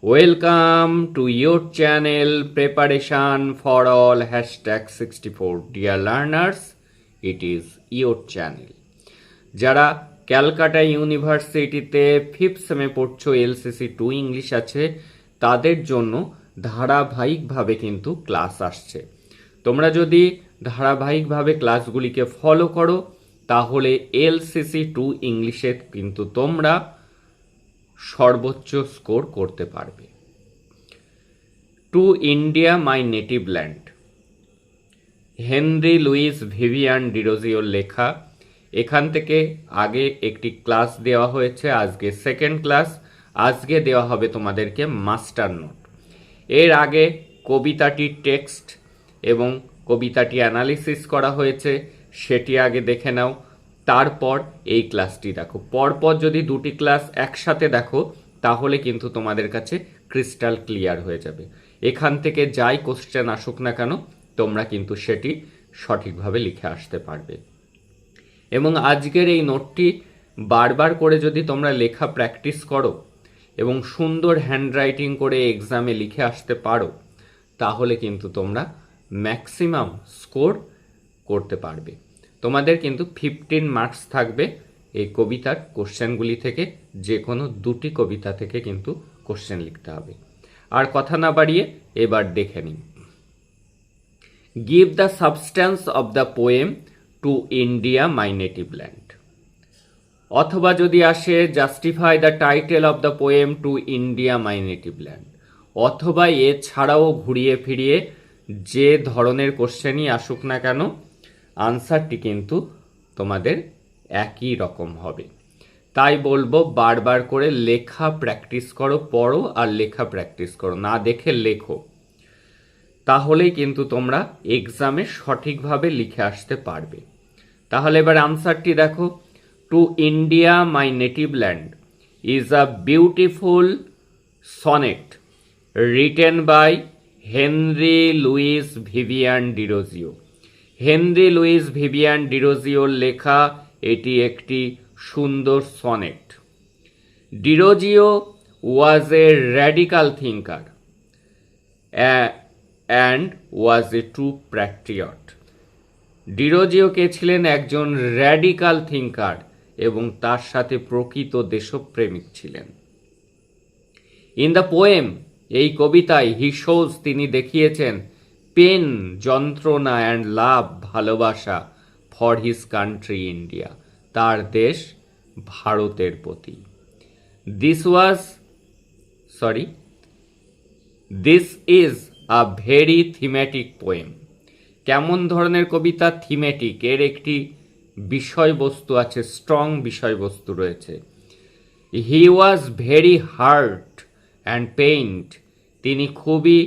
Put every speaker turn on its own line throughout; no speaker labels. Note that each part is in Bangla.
Welcome to your channel Preparation for All #64. Dear learners, it is your channel. যারা ক্যালকাটা ইউনিভার্সিটিতে 5th সেমে পড়ছো, LCC 2 ইংলিশ আছে, তাদের জন্য ধারাবাহিকভাবে কিন্তু ক্লাস আসছে। তোমরা যদি ধারাবাহিকভাবে ক্লাসগুলিকে ফলো করো তাহলে LCC 2 ইংলিশে কিন্তু তোমরা সর্বোচ্চ স্কোর করতে পারবে। To India my native land, Henry Louis Vivian ডিরোজিওর লেখা। এখান থেকে আগে একটি ক্লাস দেওয়া হয়েছে, আজকে সেকেন্ড ক্লাস। আজকে দেওয়া হবে তোমাদেরকে মাস্টার নোট। এর আগে কবিতাটির টেক্সট এবং কবিতাটি অ্যানালিসিস করা হয়েছে, সেটি আগে দেখে নাও, তারপর এই ক্লাসটি দেখো। পরপর যদি দুটি ক্লাস একসাথে দেখো তাহলে কিন্তু তোমাদের কাছে ক্রিস্টাল ক্লিয়ার হয়ে যাবে। এখান থেকে যাই কোশ্চেন আসুক না কেন তোমরা কিন্তু সেটি সঠিকভাবে লিখে আসতে পারবে। এবং আজকের এই নোটটি বারবার করে যদি তোমরা লেখা প্র্যাকটিস করো এবং সুন্দর হ্যান্ডরাইটিং করে এক্সামে লিখে আসতে পারো তাহলে কিন্তু তোমরা ম্যাক্সিমাম স্কোর করতে পারবে। তোমাদের কিন্তু 15 মার্কস থাকবে এই কবিতার কোশ্চেনগুলি থেকে। যে কোনো দুটি কবিতা থেকে কিন্তু কোশ্চেন লিখতে হবে। আর কথা না বাড়িয়ে এবার দেখে নিই। Give the substance of the poem two India my native land. অথবা যদি আসে justify the title of the poem two India my native land. অথবা এছাড়াও ঘুরিয়ে ফিরিয়ে যে ধরনের কোশ্চেনই আসুক না কেন আনসারটি কিন্তু তোমাদের একই রকম হবে। তাই বলবো বারবার করে লেখা প্র্যাকটিস করো, পড়ো আর লেখা প্র্যাকটিস করো, না দেখে লেখো, তাহলেই কিন্তু তোমরা এক্সামে সঠিকভাবে লিখে আসতে পারবে। তাহলে এবার আনসারটি দেখো। To India my native land is a beautiful sonnet written by Henry Louis Vivian Derozio. Henry Louis Vivian ডিরোজিওর লেখা এটি একটি সুন্দর sonnet. Derozio was a radical thinker and was a true patriot. Derozio কে ছিলেন একজন র্যাডিক্যাল থিঙ্কার এবং তার সাথে প্রকৃত দেশপ্রেমিক ছিলেন। ইন দ্য পোয়েম, এই কবিতায়, হি শোজ, তিনি দেখিয়েছেন, পেন, যন্ত্রণা, অ্যান্ড লাভ, ভালোবাসা, ফর হিজ কান্ট্রি ইন্ডিয়া, তার দেশ ভারতের প্রতি। This is a very thematic poem. কেমন ধরনের কবিতা? থিমেটিক, এর একটি বিষয়বস্তু আছে, স্ট্রং বিষয়বস্তু রয়েছে। হি was very heart and pained, তিনি খুবই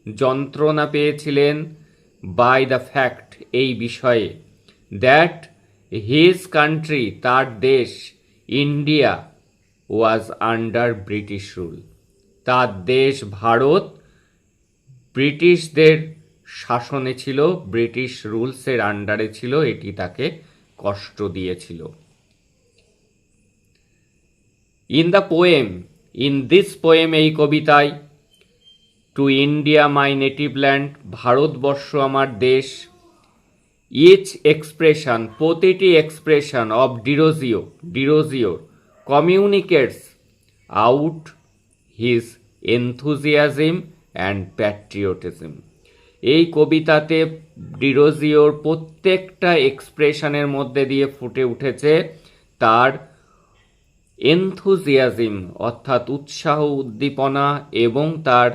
যন্ত্রণা পেয়েছিলেন, বাই দ্য ফ্যাক্ট, এই বিষয়ে, দ্যাট হিজ কান্ট্রি, তার দেশ, India, was under British rule, তার দেশ ভারত ব্রিটিশদের শাসনে ছিল, ব্রিটিশ রুলসের আন্ডারে ছিল, এটি তাকে কষ্ট দিয়েছিল। In the poem, in this poem, এই কবিতায়, two India my native land, Bharatvarsha আমার দেশ, ইচ এক্সপ্রেশন, প্রতিটি expression, of Derozio communicates out his enthusiasm and patriotism. এই কবিতাতে ডিরোজিওর প্রত্যেকটা এক্সপ্রেশনের মধ্যে দিয়ে ফুটে উঠেছে তার এনথুজিয়াজম, অর্থাৎ উৎসাহ, উদ্দীপনা এবং তার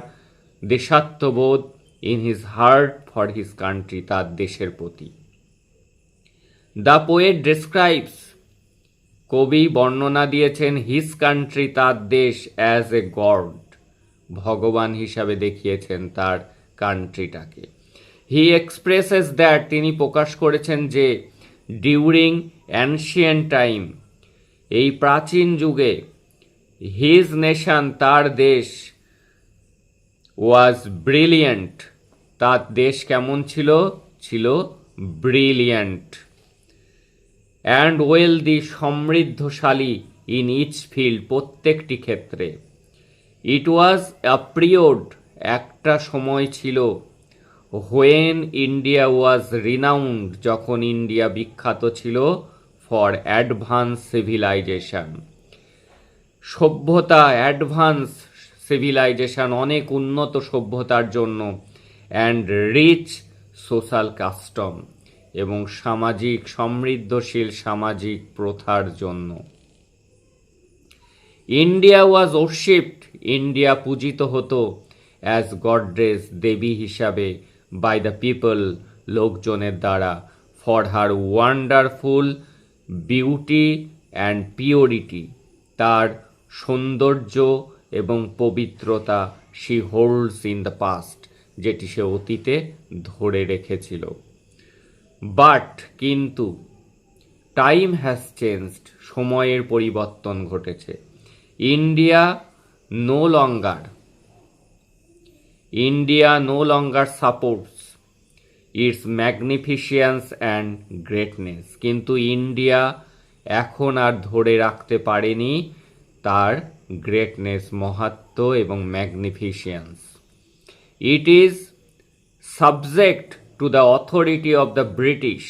দেশাত্মবোধ, in his heart for his country, তার দেশের প্রতি। দ্য পোয়েট ডেসক্রাইবস, কবি বর্ণনা দিয়েছেন, হিজ কান্ট্রি, তার দেশ, অ্যাজ এ গড, ভগবান হিসাবে দেখিয়েছেন তার কান্ট্রিটাকে। হি এক্সপ্রেসেস দ্যাট, তিনি প্রকাশ করেছেন যে, ডিউরিং অ্যানশিয়েন্ট টাইম, এই প্রাচীন যুগে, হিজ নেশন, তার দেশ, ওয়াজ ব্রিলিয়েন্ট, তার দেশ কেমন ছিল? ছিল ব্রিলিয়েন্ট, অ্যান্ড ওয়েলদি, সমৃদ্ধশালী, ইন ইচ ফিল্ড, প্রত্যেকটি ক্ষেত্রে, ইট ওয়াজ আ পিরিয়ড, একটা সময় ছিল, হোয়েন ইন্ডিয়া ওয়াজ রিনাউন্ড, যখন ইন্ডিয়া বিখ্যাত ছিল, ফর অ্যাডভান্স সিভিলাইজেশন, সভ্যতা, অ্যাডভান্স সিভিলাইজেশন, অনেক উন্নত সভ্যতার জন্য, অ্যান্ড রিচ সোশ্যাল কাস্টম, এবং সামাজিক সমৃদ্ধশীল সামাজিক প্রথার জন্য। ইন্ডিয়া ওয়াজ ওরশিপড, ইন্ডিয়া পূজিত হতো, অ্যাজ গড্রেস, দেবী হিসাবে, বাই দ্য পিপল, লোকজনের দ্বারা, for her wonderful beauty and purity, তার সৌন্দর্য এবং পবিত্রতা, she holds in the past, যেটি সে অতীতে ধরে রেখেছিল। বাট, কিন্তু, টাইম হ্যাজ চেঞ্জড, সময়ের পরিবর্তন ঘটেছে। India no longer supports its magnificence and greatness, কিন্তু ইন্ডিয়া এখন আর ধরে রাখতে পারেনি তার গ্রেটনেস, মহাত্ম এবং magnificence. It is subject to the authority of the British,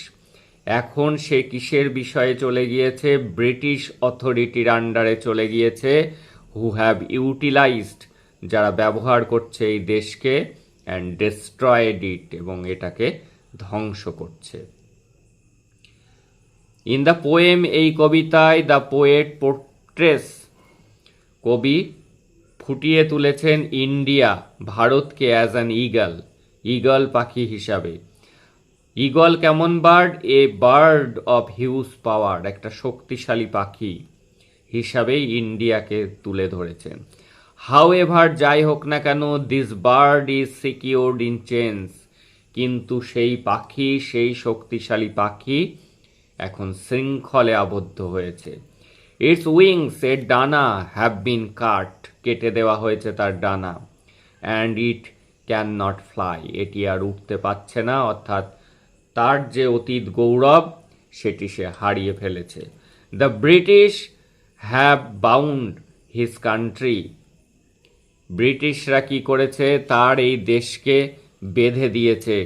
এখন সে কিসের বিষয়ে চলে গিয়েছে? ব্রিটিশ অথরিটির আন্ডারে চলে গিয়েছে, হু হ্যাভ ইউটিলাইজড, যারা ব্যবহার করছে এই দেশকে, অ্যান্ড ডেস্ট্রয়েড ইট, এবং এটাকে ধ্বংস করছে। ইন দ্য পোয়েম, এই কবিতায়, দ্য পোয়েট পোর্ট্রেস, কবি ফুটিয়ে তুলেছেন ইন্ডিয়া, ভারতকে, অ্যাজ অ্যান ঈগল পাখি হিসাবে। ঈগল কেমন bird? A bird of huge power, একটা শক্তিশালী পাখি হিসাবেই ইন্ডিয়াকে তুলে ধরেছেন। হাউ এভার, যাই হোক না কেন, this bird is secured in chains, কিন্তু সেই পাখি, সেই শক্তিশালী পাখি এখন শৃঙ্খলে আবদ্ধ হয়েছে। ইটস উইংস, এর ডানা, হ্যাভ বিন কাট, কেটে দেওয়া হয়েছে তার ডানা, and it can not fly, এটি আর উঠতে পারছে না, অর্থাৎ তার যে অতীত গৌরব সেটি সে হারিয়ে ফেলেছে। The British have bound his country, ব্রিটিশরা কি করেছে? তার এই দেশকে বেঁধে দিয়েছে।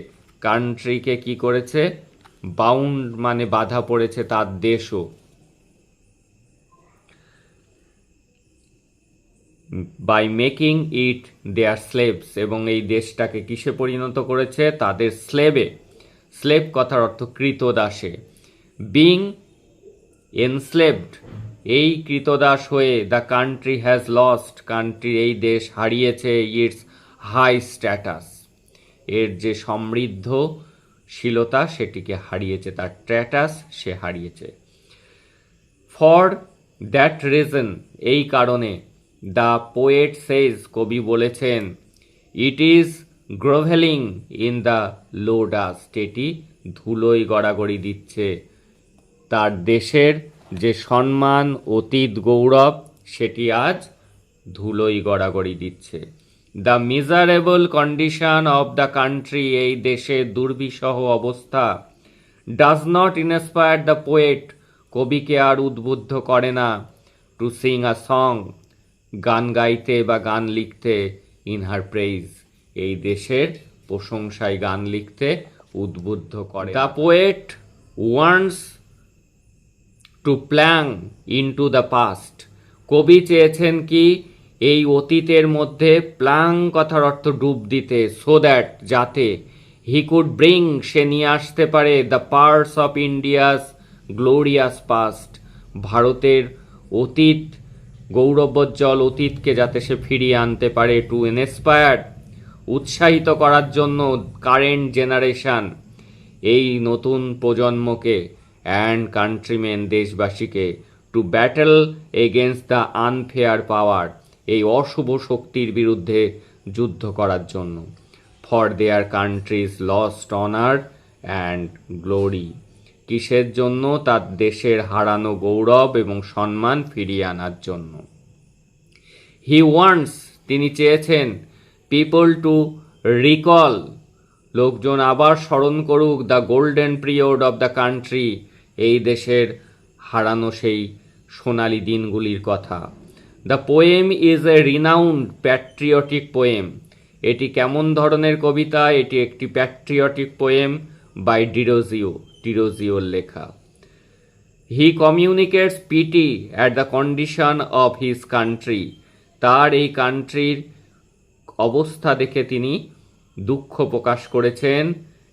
কান্ট্রিকে কি করেছে? বাউন্ড মানে বাধা পড়েছে তার দেশও। By making it their slaves, এবং এই দেশটাকে কিসে পরিণত করেছে? তাদের স্লেভে। স্লেভ কথার অর্থ কৃতদাসে। বিং এনস্লেভড, এই কৃতদাস হয়ে, the country has lost, country এই দেশ হারিয়েছে, ইটস হাই স্ট্যাটাস, এর যে সমৃদ্ধশীলতা সেটিকে হারিয়েছে, তার স্ট্যাটাস সে হারিয়েছে। ফর দ্যাট রিজন, এই কারণে, দ্য পোয়েট সেজ, কবি বলেছেন, it is grovelling in the low dust, এটি ধুলোয় গড়াগড়ি দিচ্ছে, তার দেশের যে সম্মান, অতীত গৌরব, সেটি আজ ধুলোয় গড়াগড়ি দিচ্ছে। The miserable condition of the country, এই দেশের দুর্বিষহ অবস্থা, does not inspire the poet, কবিকে আর উদ্বুদ্ধ করে না, টু সিং আ সং, গান গাইতে বা গান লিখতে, ইন হার প্রেইজ, এই দেশের প্রশংসায় গান লিখতে উদ্বুদ্ধ করে। The poet wants two plank into the past, কবি চেয়েছেন কি? এই অতীতের মধ্যে, প্লাং কথার অর্থ ডুব দিতে, সো দ্যাট, যাতে, হি কুড ব্রিং, সে নিয়ে আসতে পারে, the parts of India's glorious past, ভারতের অতীত, গৌরবোজ্জ্বল অতীতকে যাতে সে ফিরিয়ে আনতে পারে, টু ইন্সপায়ার, উৎসাহিত করার জন্য, কারেন্ট জেনারেশন, এই নতুন প্রজন্মকে, অ্যান্ড কান্ট্রিমেন, দেশবাসীকে, to battle against the unfair power, এই অশুভ শক্তির বিরুদ্ধে যুদ্ধ করার জন্য, for their country's lost honour and glory, কিসের জন্য? তার দেশের হারানো গৌরব এবং সম্মান ফিরিয়ে আনার জন্য। হি ওয়ান্টস, তিনি চেয়েছেন, পিপল টু রিকল, লোকজন আবার স্মরণ করুক, the golden period of the country, এই দেশের হারানো সেই সোনালি দিনগুলির কথা, the poem is a renowned patriotic poem. এটি কেমন ধরনের কবিতা? এটি একটি প্যাট্রিয়টিক পোয়েম বাই ডিরোজিওর লেখা। He communicates pity at the condition of his country. তার এই কান্ট্রির অবস্থা দেখে তিনি দুঃখ প্রকাশ করেছেন,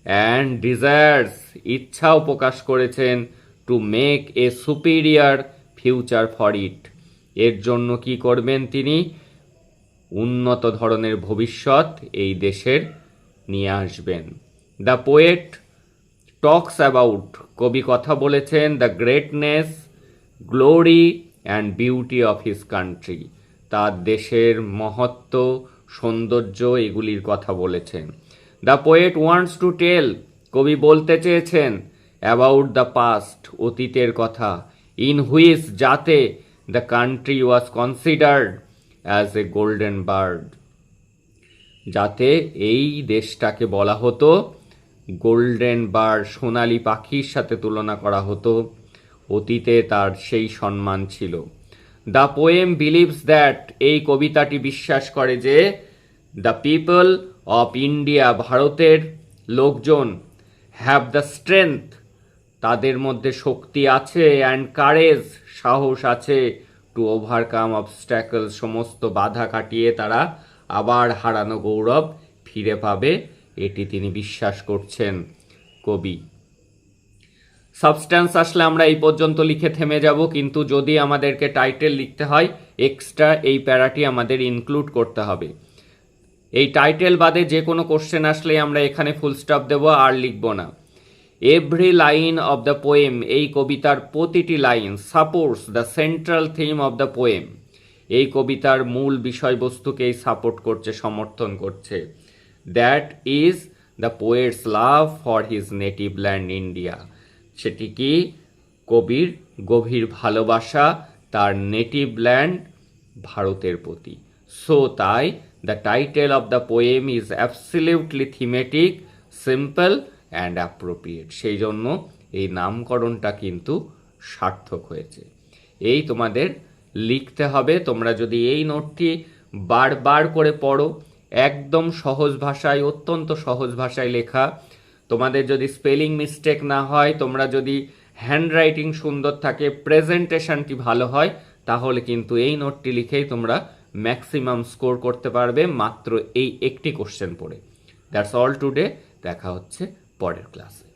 অ্যান্ড ডিজায়ার্স ইচ্ছাও প্রকাশ করেছেন, to make a superior future for it. এর জন্য কি করবেন তিনি? উন্নত ধরনের ভবিষ্যৎ এই দেশের নিয়ে আসবেন। দ্য পোয়েট টক্স অ্যাবাউট, কবি কথা বলেছেন, the greatness, glory and beauty of his country. তার দেশের মহত্ব, সৌন্দর্য এগুলির কথা বলেছেন। The poet wants to tell, কবি বলতে চেয়েছেন, অ্যাবাউট দ্য পাস্ট, অতীতের কথা, ইন হুইচ, যাতে the country was considered as a golden bird, যাতে এই দেশটাকে বলা হতো গোল্ডেন বার্ড, সোনালি পাখির সাথে তুলনা করা হতো। অতীতে তার সেই সম্মান ছিল। দ্য পোয়েম বিলিভস দ্যাট, এই কবিতাটি বিশ্বাস করে যে, দ্য পিপল অফ ইন্ডিয়া, ভারতের লোকজন, হ্যাভ দ্য স্ট্রেংথ, তাদের মধ্যে শক্তি আছে, অ্যান্ড কারেজ, সাহস আছে, টু ওভারকাম অবস্ট্যাকল, সমস্ত বাধা কাটিয়ে তারা আবার হারানো গৌরব ফিরে পাবে। এটি তিনি বিশ্বাস করছেন কবি। সাবস্ট্যান্স আসলে আমরা এই পর্যন্ত লিখে থেমে যাব, কিন্তু যদি আমাদেরকে টাইটেল লিখতে হয় এক্সট্রা এই প্যারাটি আমাদের ইনক্লুড করতে হবে। এই টাইটেল বাদে যে কোনো কোশ্চেন আসলেই আমরা এখানে ফুল স্টপ দেব, আর লিখব না। Every line of the poem, এই কবিতার প্রতিটি লাইন, supports the central theme of the poem, এই কবিতার মূল বিষয়বস্তুকেই সাপোর্ট করছে, সমর্থন করছে। That is the poet's love for his native land India, সেটি কি? কবির গভীর ভালোবাসা তার নেটিভ ল্যান্ড ভারতের প্রতি। সো তাই the title of the poem is absolutely thematic, simple and appropriate. সেই জন্য এই নামকরণটা কিন্তু সার্থক হয়েছে। এই তোমাদের লিখতে হবে। তোমরা যদি এই নোটটি বারবার করে পড়ো, একদম সহজ ভাষায়, অত্যন্ত সহজ ভাষায় লেখা, তোমাদের যদি স্পেলিং মিস্টেক না হয়, তোমরা যদি হ্যান্ডরাইটিং সুন্দর থাকে, প্রেজেন্টেশনটি ভালো হয়, তাহলে কিন্তু এই নোটটি লিখেই তোমরা ম্যাক্সিমাম স্কোর করতে পারবে মাত্র এই একটি কোশ্চেন পড়ে। That's all today. দেখা হচ্ছে পরের ক্লাসে।